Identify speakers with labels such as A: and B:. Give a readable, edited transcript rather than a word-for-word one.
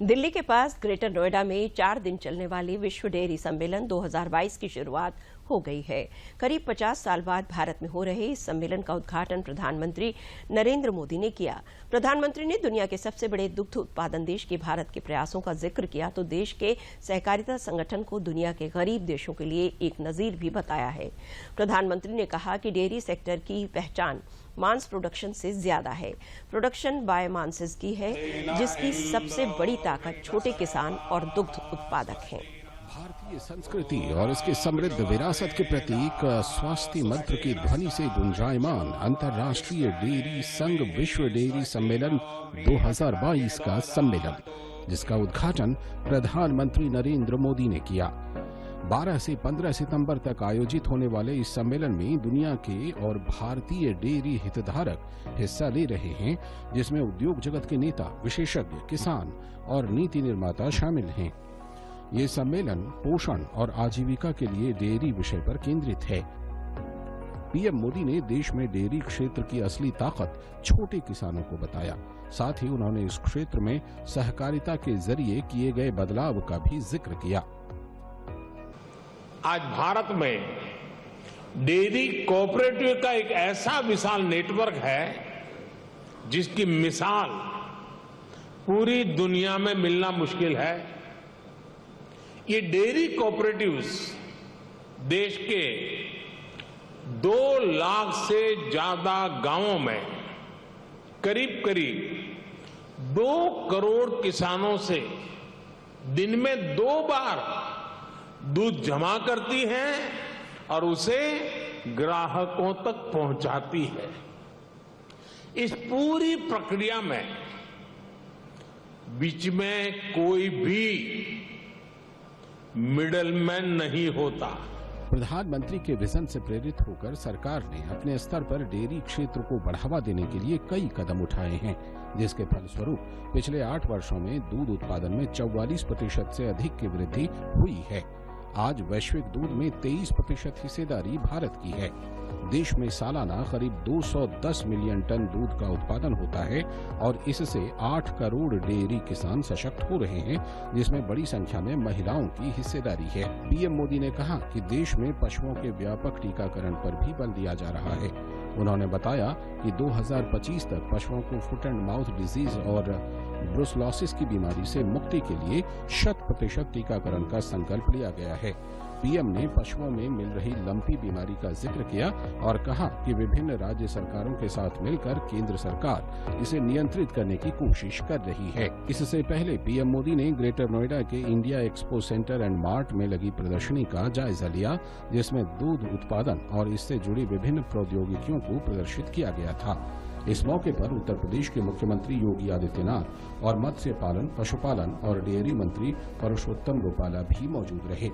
A: दिल्ली के पास ग्रेटर नोएडा में 4 दिन चलने वाले विश्व डेयरी सम्मेलन 2022 की शुरुआत हो गई है। करीब 50 साल बाद भारत में हो रहे इस सम्मेलन का उद्घाटन प्रधानमंत्री नरेंद्र मोदी ने किया। प्रधानमंत्री ने दुनिया के सबसे बड़े दुग्ध उत्पादन देश के भारत के प्रयासों का जिक्र किया तो देश के सहकारिता संगठन को दुनिया के गरीब देशों के लिए एक नजीर भी बताया है। प्रधानमंत्री ने कहा कि डेयरी सेक्टर की पहचान मांस प्रोडक्शन से ज्यादा है। प्रोडक्शन बाय मांसेस की है, जिसकी सबसे बड़ी ताकत छोटे किसान और दुग्ध उत्पादक हैं।
B: भारतीय संस्कृति और इसकी समृद्ध विरासत के प्रतीक स्वास्थ्य मंत्र की ध्वनि से गुंजायमान अंतर्राष्ट्रीय डेयरी संघ विश्व डेयरी सम्मेलन 2022 का सम्मेलन, जिसका उद्घाटन प्रधानमंत्री नरेंद्र मोदी ने किया। 12 से 15 सितंबर तक आयोजित होने वाले इस सम्मेलन में दुनिया के और भारतीय डेयरी हितधारक हिस्सा ले रहे हैं, जिसमें उद्योग जगत के नेता, विशेषज्ञ, किसान और नीति निर्माता शामिल हैं। ये सम्मेलन पोषण और आजीविका के लिए डेयरी विषय पर केंद्रित है। पीएम मोदी ने देश में डेयरी क्षेत्र की असली ताकत छोटे किसानों को बताया। साथ ही उन्होंने इस क्षेत्र में सहकारिता के जरिए किए गए बदलाव का भी जिक्र किया।
C: आज भारत में डेयरी कोऑपरेटिव का एक ऐसा विशाल नेटवर्क है जिसकी मिसाल पूरी दुनिया में मिलना मुश्किल है। ये डेयरी कोऑपरेटिव्स देश के 2 लाख से ज्यादा गांवों में करीब करीब 2 करोड़ किसानों से दिन में 2 बार दूध जमा करती हैं और उसे ग्राहकों तक पहुंचाती है। इस पूरी प्रक्रिया में बीच में कोई भी मिडलमैन नहीं होता।
B: प्रधानमंत्री के विजन से प्रेरित होकर सरकार ने अपने स्तर पर डेयरी क्षेत्र को बढ़ावा देने के लिए कई कदम उठाए हैं, जिसके फलस्वरूप पिछले 8 वर्षों में दूध उत्पादन में 44% से अधिक की वृद्धि हुई है। आज वैश्विक दूध में 23% हिस्सेदारी भारत की है। देश में सालाना करीब 210 मिलियन टन दूध का उत्पादन होता है और इससे 8 करोड़ डेयरी किसान सशक्त हो रहे हैं, जिसमें बड़ी संख्या में महिलाओं की हिस्सेदारी है। पीएम मोदी ने कहा कि देश में पशुओं के व्यापक टीकाकरण पर भी बल दिया जा रहा है। उन्होंने बताया कि 2025 तक पशुओं को फुट एंड माउथ डिजीज और ब्रुसलोसिस की बीमारी से मुक्ति के लिए 100% टीकाकरण का संकल्प लिया गया है। पीएम ने पशुओं में मिल रही लंपी बीमारी का जिक्र किया और कहा कि विभिन्न राज्य सरकारों के साथ मिलकर केंद्र सरकार इसे नियंत्रित करने की कोशिश कर रही है। इससे पहले पीएम मोदी ने ग्रेटर नोएडा के India expo centre and mart में लगी प्रदर्शनी का जायजा लिया, जिसमें दूध उत्पादन और इससे जुड़ी विभिन्न प्रौद्योगिकियों को प्रदर्शित किया गया था। इस मौके पर उत्तर प्रदेश के मुख्यमंत्री योगी आदित्यनाथ और मत्स्य पालन, पशुपालन और डेयरी मंत्री परषोत्तम रुपाला भी मौजूद रहे।